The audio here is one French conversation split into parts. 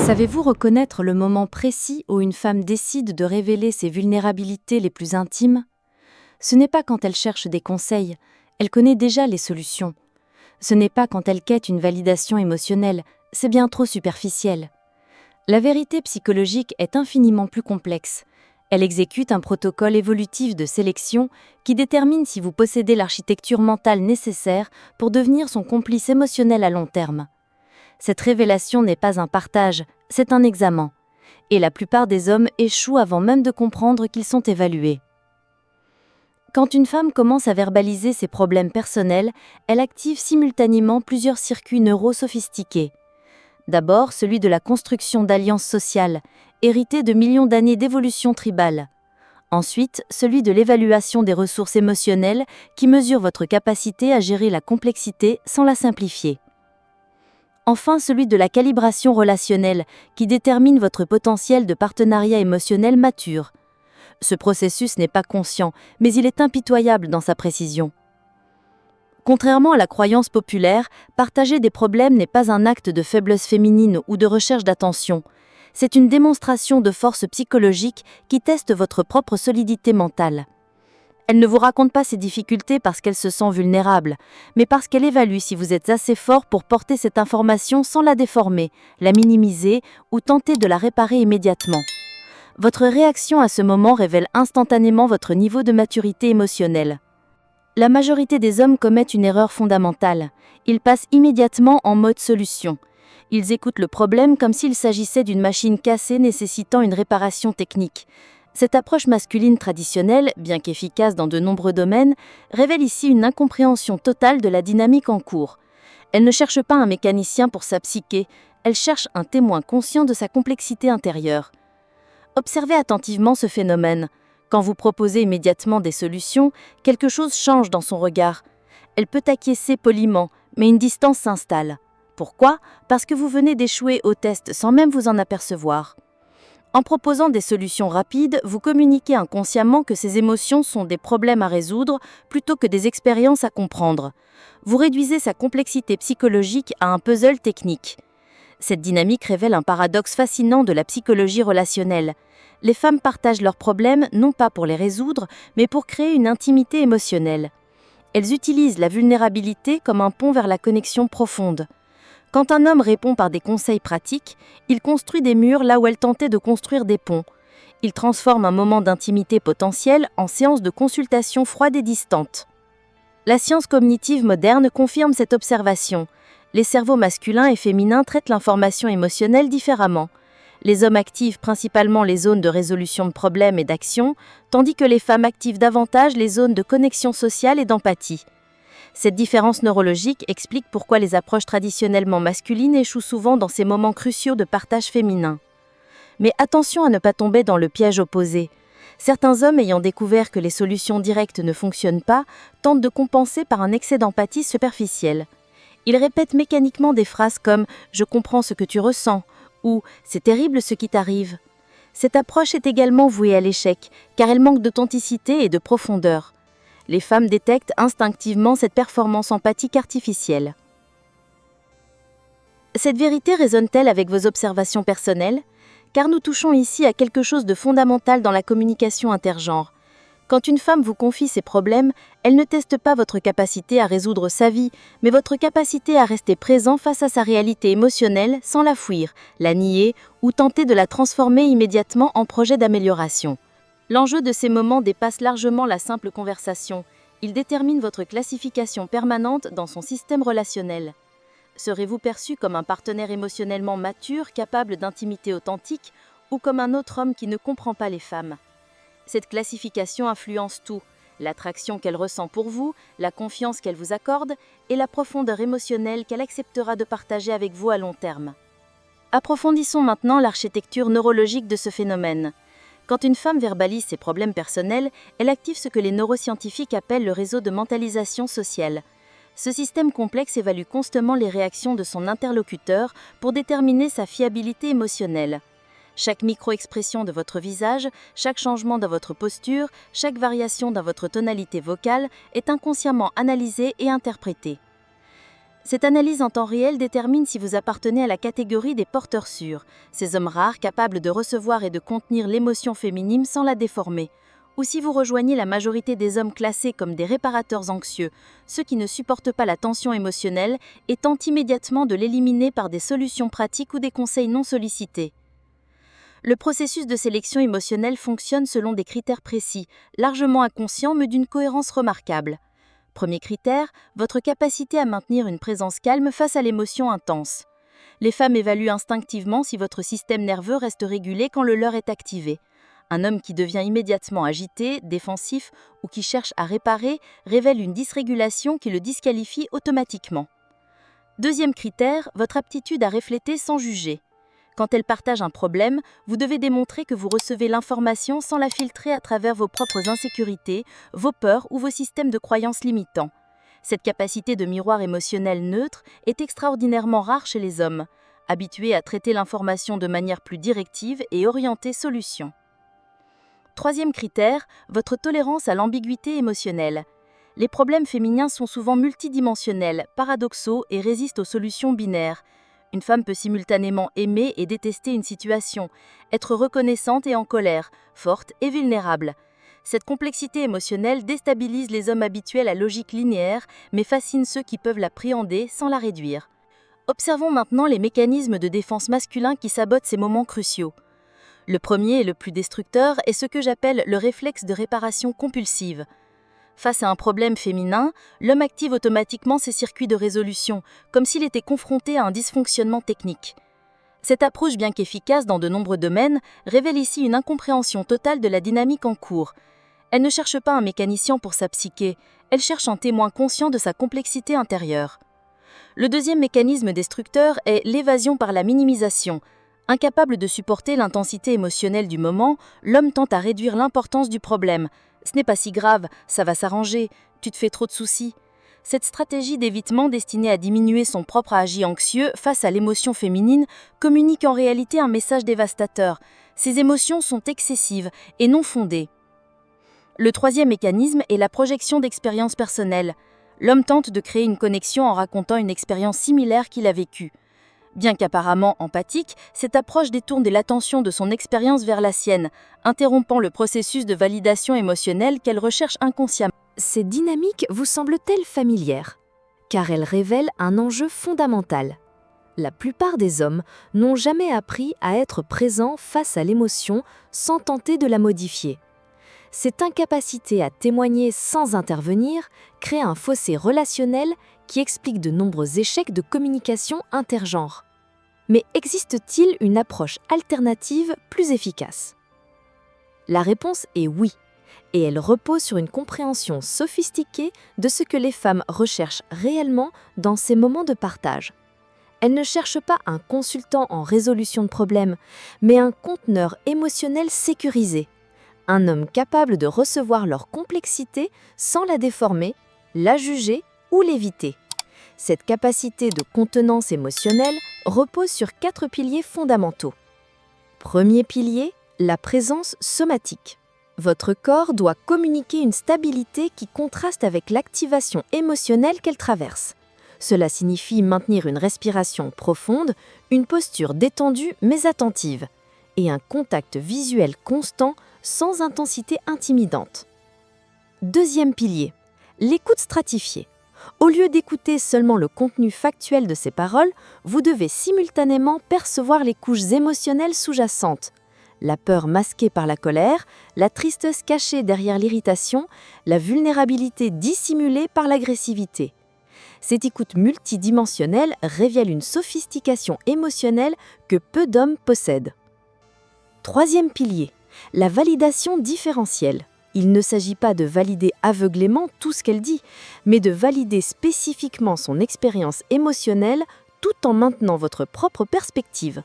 Savez-vous reconnaître le moment précis où une femme décide de révéler ses vulnérabilités les plus intimes? Ce n'est pas quand elle cherche des conseils, elle connaît déjà les solutions. Ce n'est pas quand elle quête une validation émotionnelle, c'est bien trop superficiel. La vérité psychologique est infiniment plus complexe. Elle exécute un protocole évolutif de sélection qui détermine si vous possédez l'architecture mentale nécessaire pour devenir son complice émotionnel à long terme. Cette révélation n'est pas un partage, c'est un examen. Et la plupart des hommes échouent avant même de comprendre qu'ils sont évalués. Quand une femme commence à verbaliser ses problèmes personnels, elle active simultanément plusieurs circuits neuraux sophistiqués. D'abord, celui de la construction d'alliances sociales, hérité de millions d'années d'évolution tribale. Ensuite, celui de l'évaluation des ressources émotionnelles qui mesure votre capacité à gérer la complexité sans la simplifier. Enfin, celui de la calibration relationnelle qui détermine votre potentiel de partenariat émotionnel mature. Ce processus n'est pas conscient, mais il est impitoyable dans sa précision. Contrairement à la croyance populaire, partager des problèmes n'est pas un acte de faiblesse féminine ou de recherche d'attention. C'est une démonstration de force psychologique qui teste votre propre solidité mentale. Elle ne vous raconte pas ses difficultés parce qu'elle se sent vulnérable, mais parce qu'elle évalue si vous êtes assez fort pour porter cette information sans la déformer, la minimiser ou tenter de la réparer immédiatement. Votre réaction à ce moment révèle instantanément votre niveau de maturité émotionnelle. La majorité des hommes commettent une erreur fondamentale. Ils passent immédiatement en mode solution. Ils écoutent le problème comme s'il s'agissait d'une machine cassée nécessitant une réparation technique. Cette approche masculine traditionnelle, bien qu'efficace dans de nombreux domaines, révèle ici une incompréhension totale de la dynamique en cours. Elle ne cherche pas un mécanicien pour sa psyché, elle cherche un témoin conscient de sa complexité intérieure. Observez attentivement ce phénomène. Quand vous proposez immédiatement des solutions, quelque chose change dans son regard. Elle peut acquiescer poliment, mais une distance s'installe. Pourquoi? Parce que vous venez d'échouer au test sans même vous en apercevoir. En proposant des solutions rapides, vous communiquez inconsciemment que ces émotions sont des problèmes à résoudre plutôt que des expériences à comprendre. Vous réduisez sa complexité psychologique à un puzzle technique. Cette dynamique révèle un paradoxe fascinant de la psychologie relationnelle. Les femmes partagent leurs problèmes non pas pour les résoudre, mais pour créer une intimité émotionnelle. Elles utilisent la vulnérabilité comme un pont vers la connexion profonde. Quand un homme répond par des conseils pratiques, il construit des murs là où elle tentait de construire des ponts. Il transforme un moment d'intimité potentielle en séance de consultation froide et distante. La science cognitive moderne confirme cette observation. Les cerveaux masculins et féminins traitent l'information émotionnelle différemment. Les hommes activent principalement les zones de résolution de problèmes et d'action, tandis que les femmes activent davantage les zones de connexion sociale et d'empathie. Cette différence neurologique explique pourquoi les approches traditionnellement masculines échouent souvent dans ces moments cruciaux de partage féminin. Mais attention à ne pas tomber dans le piège opposé. Certains hommes ayant découvert que les solutions directes ne fonctionnent pas, tentent de compenser par un excès d'empathie superficielle. Ils répètent mécaniquement des phrases comme « je comprends ce que tu ressens » ou « c'est terrible ce qui t'arrive ». Cette approche est également vouée à l'échec, car elle manque d'authenticité et de profondeur. Les femmes détectent instinctivement cette performance empathique artificielle. Cette vérité résonne-t-elle avec vos observations personnelles? Car nous touchons ici à quelque chose de fondamental dans la communication intergenre. Quand une femme vous confie ses problèmes, elle ne teste pas votre capacité à résoudre sa vie, mais votre capacité à rester présent face à sa réalité émotionnelle sans la fuir, la nier ou tenter de la transformer immédiatement en projet d'amélioration. L'enjeu de ces moments dépasse largement la simple conversation. Il détermine votre classification permanente dans son système relationnel. Serez-vous perçu comme un partenaire émotionnellement mature, capable d'intimité authentique, ou comme un autre homme qui ne comprend pas les femmes? Cette classification influence tout, l'attraction qu'elle ressent pour vous, la confiance qu'elle vous accorde et la profondeur émotionnelle qu'elle acceptera de partager avec vous à long terme. Approfondissons maintenant l'architecture neurologique de ce phénomène. Quand une femme verbalise ses problèmes personnels, elle active ce que les neuroscientifiques appellent le réseau de mentalisation sociale. Ce système complexe évalue constamment les réactions de son interlocuteur pour déterminer sa fiabilité émotionnelle. Chaque micro-expression de votre visage, chaque changement dans votre posture, chaque variation dans votre tonalité vocale est inconsciemment analysée et interprétée. Cette analyse en temps réel détermine si vous appartenez à la catégorie des porteurs sûrs, ces hommes rares capables de recevoir et de contenir l'émotion féminine sans la déformer, ou si vous rejoignez la majorité des hommes classés comme des réparateurs anxieux, ceux qui ne supportent pas la tension émotionnelle et tentent immédiatement de l'éliminer par des solutions pratiques ou des conseils non sollicités. Le processus de sélection émotionnelle fonctionne selon des critères précis, largement inconscients mais d'une cohérence remarquable. Premier critère, votre capacité à maintenir une présence calme face à l'émotion intense. Les femmes évaluent instinctivement si votre système nerveux reste régulé quand le leur est activé. Un homme qui devient immédiatement agité, défensif ou qui cherche à réparer révèle une dysrégulation qui le disqualifie automatiquement. Deuxième critère, votre aptitude à refléter sans juger. Quand elle partage un problème, vous devez démontrer que vous recevez l'information sans la filtrer à travers vos propres insécurités, vos peurs ou vos systèmes de croyances limitants. Cette capacité de miroir émotionnel neutre est extraordinairement rare chez les hommes, habitués à traiter l'information de manière plus directive et orientée solution. Troisième critère, votre tolérance à l'ambiguïté émotionnelle. Les problèmes féminins sont souvent multidimensionnels, paradoxaux et résistent aux solutions binaires. Une femme peut simultanément aimer et détester une situation, être reconnaissante et en colère, forte et vulnérable. Cette complexité émotionnelle déstabilise les hommes habituels à logique linéaire, mais fascine ceux qui peuvent l'appréhender sans la réduire. Observons maintenant les mécanismes de défense masculins qui sabotent ces moments cruciaux. Le premier et le plus destructeur est ce que j'appelle le réflexe de réparation compulsive. Face à un problème féminin, l'homme active automatiquement ses circuits de résolution, comme s'il était confronté à un dysfonctionnement technique. Cette approche, bien qu'efficace dans de nombreux domaines, révèle ici une incompréhension totale de la dynamique en cours. Elle ne cherche pas un mécanicien pour sa psyché, elle cherche un témoin conscient de sa complexité intérieure. Le deuxième mécanisme destructeur est l'évasion par la minimisation. Incapable de supporter l'intensité émotionnelle du moment, l'homme tente à réduire l'importance du problème. Ce n'est pas si grave, ça va s'arranger, tu te fais trop de soucis. Cette stratégie d'évitement destinée à diminuer son propre agi anxieux face à l'émotion féminine communique en réalité un message dévastateur. Ces émotions sont excessives et non fondées. Le troisième mécanisme est la projection d'expériences personnelles. L'homme tente de créer une connexion en racontant une expérience similaire qu'il a vécue. Bien qu'apparemment empathique, cette approche détourne de l'attention de son expérience vers la sienne, interrompant le processus de validation émotionnelle qu'elle recherche inconsciemment. Ces dynamiques vous semblent-elles familières? Car elles révèlent un enjeu fondamental. La plupart des hommes n'ont jamais appris à être présents face à l'émotion sans tenter de la modifier. Cette incapacité à témoigner sans intervenir crée un fossé relationnel qui explique de nombreux échecs de communication intergenre. Mais existe-t-il une approche alternative plus efficace? La réponse est oui, et elle repose sur une compréhension sophistiquée de ce que les femmes recherchent réellement dans ces moments de partage. Elles ne cherchent pas un consultant en résolution de problèmes, mais un conteneur émotionnel sécurisé, un homme capable de recevoir leur complexité sans la déformer, la juger ou l'éviter. Cette capacité de contenance émotionnelle repose sur 4 piliers fondamentaux. Premier pilier, la présence somatique. Votre corps doit communiquer une stabilité qui contraste avec l'activation émotionnelle qu'elle traverse. Cela signifie maintenir une respiration profonde, une posture détendue mais attentive, et un contact visuel constant sans intensité intimidante. Deuxième pilier, l'écoute stratifiée. Au lieu d'écouter seulement le contenu factuel de ces paroles, vous devez simultanément percevoir les couches émotionnelles sous-jacentes. La peur masquée par la colère, la tristesse cachée derrière l'irritation, la vulnérabilité dissimulée par l'agressivité. Cette écoute multidimensionnelle révèle une sophistication émotionnelle que peu d'hommes possèdent. Troisième pilier, la validation différentielle. Il ne s'agit pas de valider aveuglément tout ce qu'elle dit, mais de valider spécifiquement son expérience émotionnelle tout en maintenant votre propre perspective.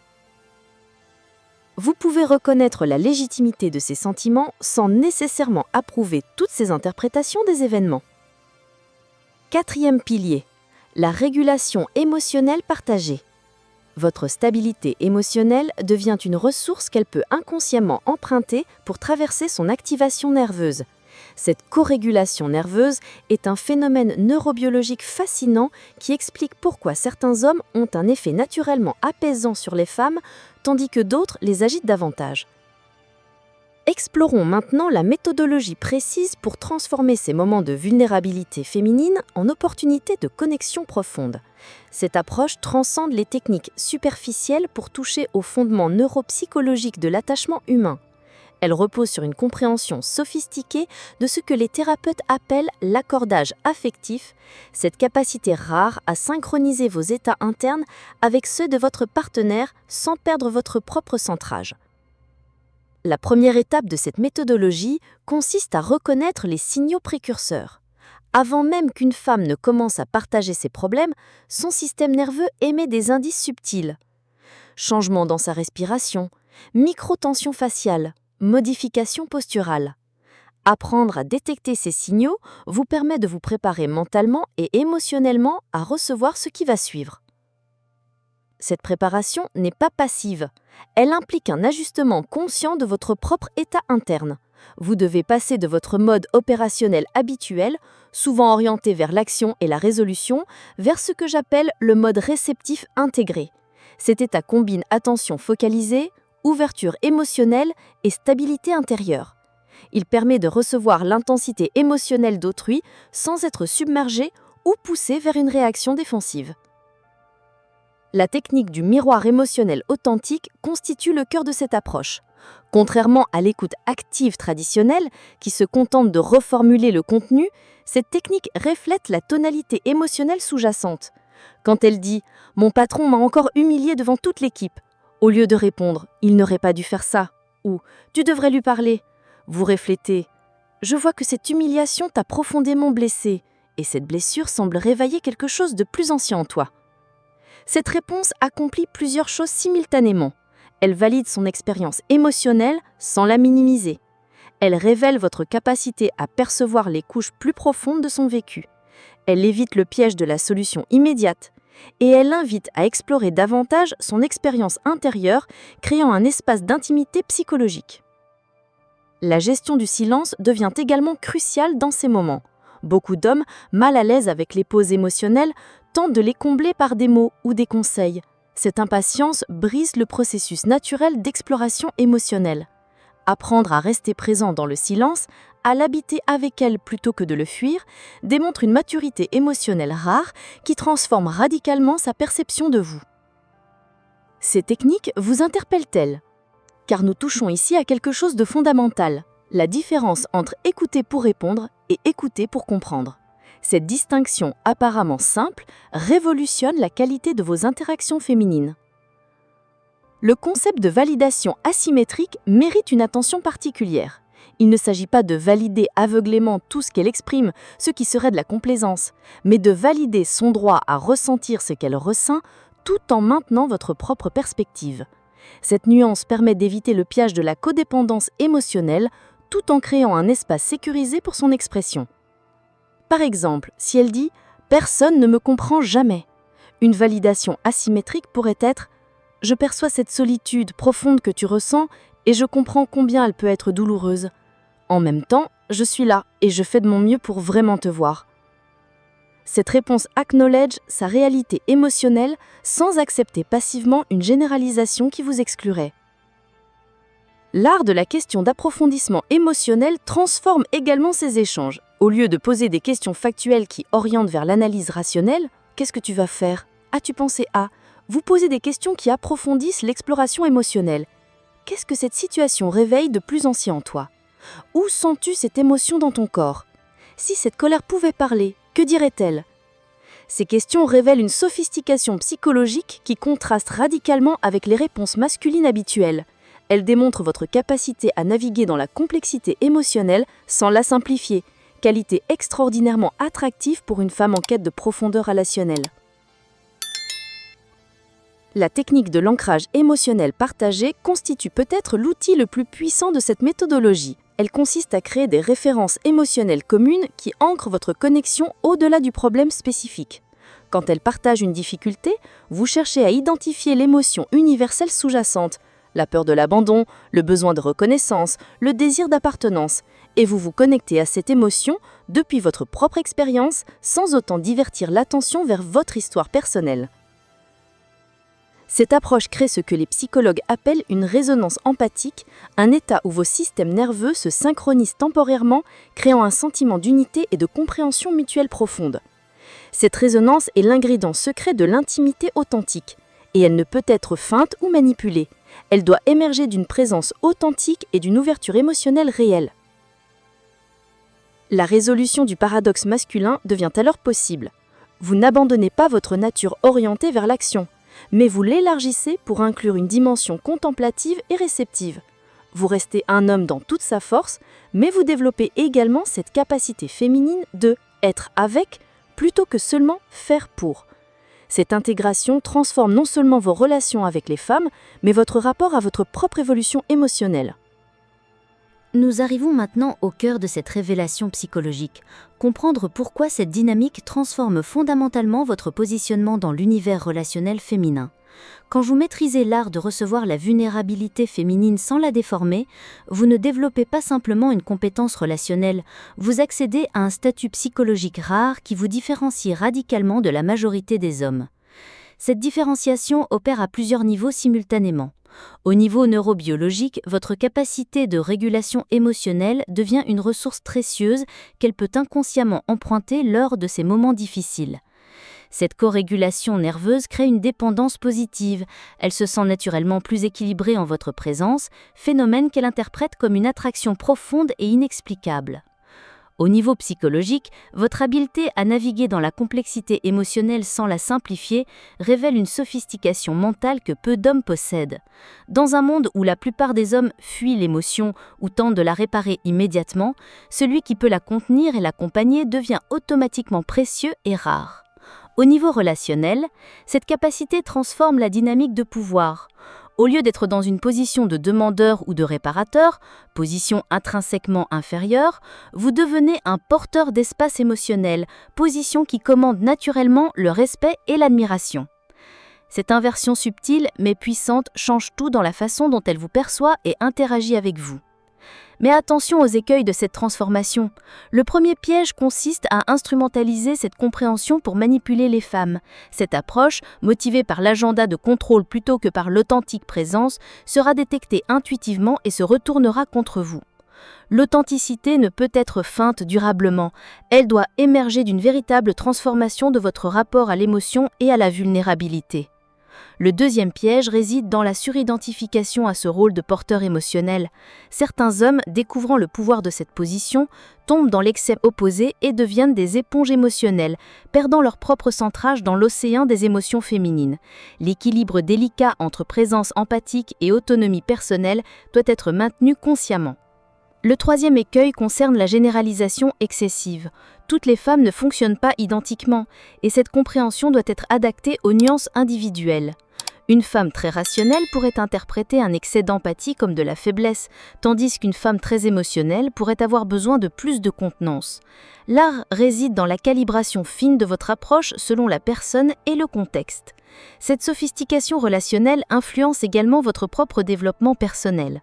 Vous pouvez reconnaître la légitimité de ces sentiments sans nécessairement approuver toutes ces interprétations des événements. Quatrième pilier, la régulation émotionnelle partagée. Votre stabilité émotionnelle devient une ressource qu'elle peut inconsciemment emprunter pour traverser son activation nerveuse. Cette corrégulation nerveuse est un phénomène neurobiologique fascinant qui explique pourquoi certains hommes ont un effet naturellement apaisant sur les femmes, tandis que d'autres les agitent davantage. Explorons maintenant la méthodologie précise pour transformer ces moments de vulnérabilité féminine en opportunités de connexion profonde. Cette approche transcende les techniques superficielles pour toucher aux fondements neuropsychologiques de l'attachement humain. Elle repose sur une compréhension sophistiquée de ce que les thérapeutes appellent l'accordage affectif, cette capacité rare à synchroniser vos états internes avec ceux de votre partenaire sans perdre votre propre centrage. La première étape de cette méthodologie consiste à reconnaître les signaux précurseurs. Avant même qu'une femme ne commence à partager ses problèmes, son système nerveux émet des indices subtils. Changement dans sa respiration, microtension faciale, modification posturale. Apprendre à détecter ces signaux vous permet de vous préparer mentalement et émotionnellement à recevoir ce qui va suivre. Cette préparation n'est pas passive. Elle implique un ajustement conscient de votre propre état interne. Vous devez passer de votre mode opérationnel habituel, souvent orienté vers l'action et la résolution, vers ce que j'appelle le mode réceptif intégré. Cet état combine attention focalisée, ouverture émotionnelle et stabilité intérieure. Il permet de recevoir l'intensité émotionnelle d'autrui sans être submergé ou poussé vers une réaction défensive. La technique du miroir émotionnel authentique constitue le cœur de cette approche. Contrairement à l'écoute active traditionnelle, qui se contente de reformuler le contenu, cette technique reflète la tonalité émotionnelle sous-jacente. Quand elle dit « Mon patron m'a encore humilié devant toute l'équipe », au lieu de répondre « Il n'aurait pas dû faire ça » ou « Tu devrais lui parler », vous reflétez « Je vois que cette humiliation t'a profondément blessé et cette blessure semble réveiller quelque chose de plus ancien en toi. » Cette réponse accomplit plusieurs choses simultanément. Elle valide son expérience émotionnelle sans la minimiser. Elle révèle votre capacité à percevoir les couches plus profondes de son vécu. Elle évite le piège de la solution immédiate. Et elle invite à explorer davantage son expérience intérieure, créant un espace d'intimité psychologique. La gestion du silence devient également cruciale dans ces moments. Beaucoup d'hommes, mal à l'aise avec les pauses émotionnelles, tentent de les combler par des mots ou des conseils. Cette impatience brise le processus naturel d'exploration émotionnelle. Apprendre à rester présent dans le silence, à l'habiter avec elle plutôt que de le fuir, démontre une maturité émotionnelle rare qui transforme radicalement sa perception de vous. Ces techniques vous interpellent-elles ? Car nous touchons ici à quelque chose de fondamental, la différence entre écouter pour répondre et écouter pour comprendre. Cette distinction apparemment simple révolutionne la qualité de vos interactions féminines. Le concept de validation asymétrique mérite une attention particulière. Il ne s'agit pas de valider aveuglément tout ce qu'elle exprime, ce qui serait de la complaisance, mais de valider son droit à ressentir ce qu'elle ressent tout en maintenant votre propre perspective. Cette nuance permet d'éviter le piège de la codépendance émotionnelle tout en créant un espace sécurisé pour son expression. Par exemple, si elle dit « Personne ne me comprend jamais », une validation asymétrique pourrait être « Je perçois cette solitude profonde que tu ressens et je comprends combien elle peut être douloureuse. En même temps, je suis là et je fais de mon mieux pour vraiment te voir. » Cette réponse acknowledge sa réalité émotionnelle sans accepter passivement une généralisation qui vous exclurait. L'art de la question d'approfondissement émotionnel transforme également ces échanges. Au lieu de poser des questions factuelles qui orientent vers l'analyse rationnelle, « Qu'est-ce que tu vas faire ? As-tu pensé à ?» Vous posez des questions qui approfondissent l'exploration émotionnelle. Qu'est-ce que cette situation réveille de plus ancien en toi ? Où sens-tu cette émotion dans ton corps ? Si cette colère pouvait parler, que dirait-elle ? Ces questions révèlent une sophistication psychologique qui contraste radicalement avec les réponses masculines habituelles. Elles démontrent votre capacité à naviguer dans la complexité émotionnelle sans la simplifier, qualité extraordinairement attractive pour une femme en quête de profondeur relationnelle. La technique de l'ancrage émotionnel partagé constitue peut-être l'outil le plus puissant de cette méthodologie. Elle consiste à créer des références émotionnelles communes qui ancrent votre connexion au-delà du problème spécifique. Quand elle partage une difficulté, vous cherchez à identifier l'émotion universelle sous-jacente, la peur de l'abandon, le besoin de reconnaissance, le désir d'appartenance, et vous vous connectez à cette émotion depuis votre propre expérience sans autant divertir l'attention vers votre histoire personnelle. Cette approche crée ce que les psychologues appellent une résonance empathique, un état où vos systèmes nerveux se synchronisent temporairement, créant un sentiment d'unité et de compréhension mutuelle profonde. Cette résonance est l'ingrédient secret de l'intimité authentique, et elle ne peut être feinte ou manipulée. Elle doit émerger d'une présence authentique et d'une ouverture émotionnelle réelle. La résolution du paradoxe masculin devient alors possible. Vous n'abandonnez pas votre nature orientée vers l'action, mais vous l'élargissez pour inclure une dimension contemplative et réceptive. Vous restez un homme dans toute sa force, mais vous développez également cette capacité féminine de être avec plutôt que seulement faire pour. Cette intégration transforme non seulement vos relations avec les femmes, mais votre rapport à votre propre évolution émotionnelle. Nous arrivons maintenant au cœur de cette révélation psychologique, comprendre pourquoi cette dynamique transforme fondamentalement votre positionnement dans l'univers relationnel féminin. Quand vous maîtrisez l'art de recevoir la vulnérabilité féminine sans la déformer, vous ne développez pas simplement une compétence relationnelle, vous accédez à un statut psychologique rare qui vous différencie radicalement de la majorité des hommes. Cette différenciation opère à plusieurs niveaux simultanément. Au niveau neurobiologique, votre capacité de régulation émotionnelle devient une ressource précieuse qu'elle peut inconsciemment emprunter lors de ces moments difficiles. Cette corrégulation nerveuse crée une dépendance positive. Elle se sent naturellement plus équilibrée en votre présence, phénomène qu'elle interprète comme une attraction profonde et inexplicable. Au niveau psychologique, votre habileté à naviguer dans la complexité émotionnelle sans la simplifier révèle une sophistication mentale que peu d'hommes possèdent. Dans un monde où la plupart des hommes fuient l'émotion ou tentent de la réparer immédiatement, celui qui peut la contenir et l'accompagner devient automatiquement précieux et rare. Au niveau relationnel, cette capacité transforme la dynamique de pouvoir. Au lieu d'être dans une position de demandeur ou de réparateur, position intrinsèquement inférieure, vous devenez un porteur d'espace émotionnel, position qui commande naturellement le respect et l'admiration. Cette inversion subtile mais puissante change tout dans la façon dont elle vous perçoit et interagit avec vous. Mais attention aux écueils de cette transformation. Le premier piège consiste à instrumentaliser cette compréhension pour manipuler les femmes. Cette approche, motivée par l'agenda de contrôle plutôt que par l'authentique présence, sera détectée intuitivement et se retournera contre vous. L'authenticité ne peut être feinte durablement. Elle doit émerger d'une véritable transformation de votre rapport à l'émotion et à la vulnérabilité. Le deuxième piège réside dans la suridentification à ce rôle de porteur émotionnel. Certains hommes, découvrant le pouvoir de cette position, tombent dans l'excès opposé et deviennent des éponges émotionnelles, perdant leur propre centrage dans l'océan des émotions féminines. L'équilibre délicat entre présence empathique et autonomie personnelle doit être maintenu consciemment. Le troisième écueil concerne la généralisation excessive. Toutes les femmes ne fonctionnent pas identiquement, et cette compréhension doit être adaptée aux nuances individuelles. Une femme très rationnelle pourrait interpréter un excès d'empathie comme de la faiblesse, tandis qu'une femme très émotionnelle pourrait avoir besoin de plus de contenance. L'art réside dans la calibration fine de votre approche selon la personne et le contexte. Cette sophistication relationnelle influence également votre propre développement personnel.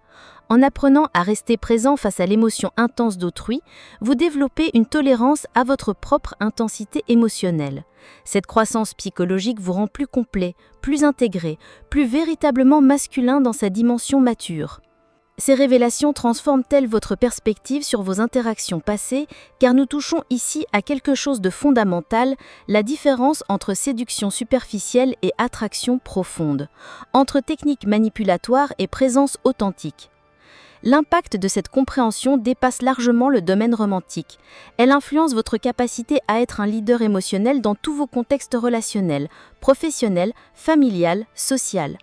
En apprenant à rester présent face à l'émotion intense d'autrui, vous développez une tolérance à votre propre intensité émotionnelle. Cette croissance psychologique vous rend plus complet, plus intégré, plus véritablement masculin dans sa dimension mature. Ces révélations transforment-elles votre perspective sur vos interactions passées, car nous touchons ici à quelque chose de fondamental, la différence entre séduction superficielle et attraction profonde, entre technique manipulatoire et présence authentique. L'impact de cette compréhension dépasse largement le domaine romantique. Elle influence votre capacité à être un leader émotionnel dans tous vos contextes relationnels, professionnels, familial, social.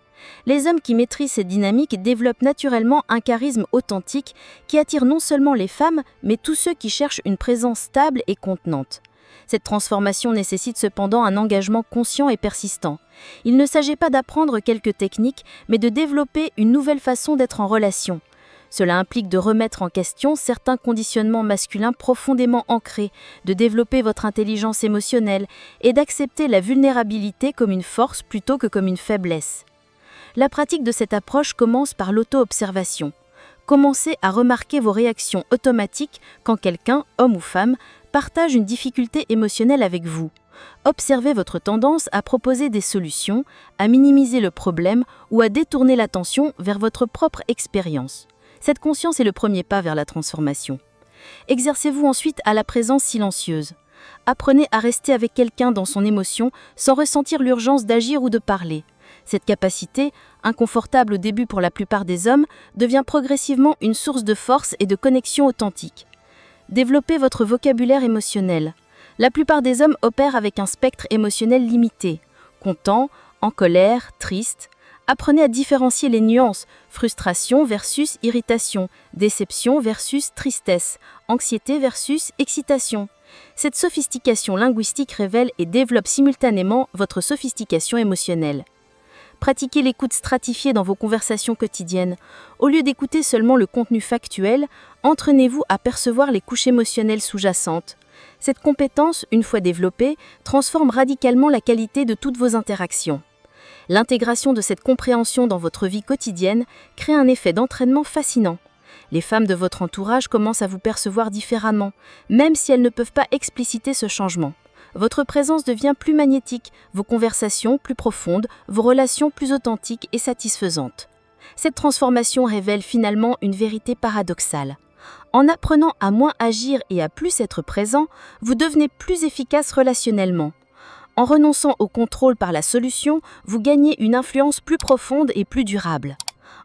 Les hommes qui maîtrisent cette dynamique développent naturellement un charisme authentique qui attire non seulement les femmes, mais tous ceux qui cherchent une présence stable et contenante. Cette transformation nécessite cependant un engagement conscient et persistant. Il ne s'agit pas d'apprendre quelques techniques, mais de développer une nouvelle façon d'être en relation. Cela implique de remettre en question certains conditionnements masculins profondément ancrés, de développer votre intelligence émotionnelle et d'accepter la vulnérabilité comme une force plutôt que comme une faiblesse. La pratique de cette approche commence par l'auto-observation. Commencez à remarquer vos réactions automatiques quand quelqu'un, homme ou femme, partage une difficulté émotionnelle avec vous. Observez votre tendance à proposer des solutions, à minimiser le problème ou à détourner l'attention vers votre propre expérience. Cette conscience est le premier pas vers la transformation. Exercez-vous ensuite à la présence silencieuse. Apprenez à rester avec quelqu'un dans son émotion sans ressentir l'urgence d'agir ou de parler. Cette capacité, inconfortable au début pour la plupart des hommes, devient progressivement une source de force et de connexion authentique. Développez votre vocabulaire émotionnel. La plupart des hommes opèrent avec un spectre émotionnel limité. Content, en colère, triste. Apprenez à différencier les nuances, frustration versus irritation, déception versus tristesse, anxiété versus excitation. Cette sophistication linguistique révèle et développe simultanément votre sophistication émotionnelle. Pratiquez l'écoute stratifiée dans vos conversations quotidiennes. Au lieu d'écouter seulement le contenu factuel, entraînez-vous à percevoir les couches émotionnelles sous-jacentes. Cette compétence, une fois développée, transforme radicalement la qualité de toutes vos interactions. L'intégration de cette compréhension dans votre vie quotidienne crée un effet d'entraînement fascinant. Les femmes de votre entourage commencent à vous percevoir différemment, même si elles ne peuvent pas expliciter ce changement. Votre présence devient plus magnétique, vos conversations plus profondes, vos relations plus authentiques et satisfaisantes. Cette transformation révèle finalement une vérité paradoxale. En apprenant à moins agir et à plus être présent, vous devenez plus efficace relationnellement. En renonçant au contrôle par la solution, vous gagnez une influence plus profonde et plus durable.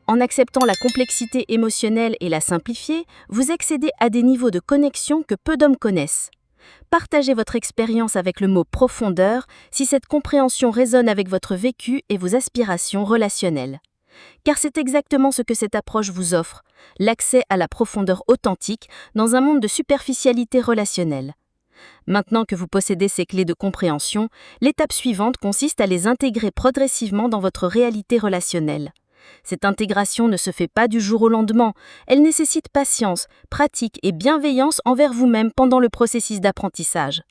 En acceptant la complexité émotionnelle et la simplifier, vous accédez à des niveaux de connexion que peu d'hommes connaissent. Partagez votre expérience avec le mot profondeur si cette compréhension résonne avec votre vécu et vos aspirations relationnelles. Car c'est exactement ce que cette approche vous offre, l'accès à la profondeur authentique dans un monde de superficialité relationnelle. Maintenant que vous possédez ces clés de compréhension, l'étape suivante consiste à les intégrer progressivement dans votre réalité relationnelle. Cette intégration ne se fait pas du jour au lendemain, elle nécessite patience, pratique et bienveillance envers vous-même pendant le processus d'apprentissage.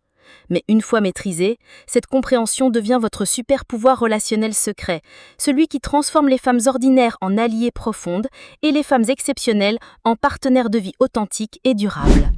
Mais une fois maîtrisée, cette compréhension devient votre super pouvoir relationnel secret, celui qui transforme les femmes ordinaires en alliées profondes et les femmes exceptionnelles en partenaires de vie authentiques et durables.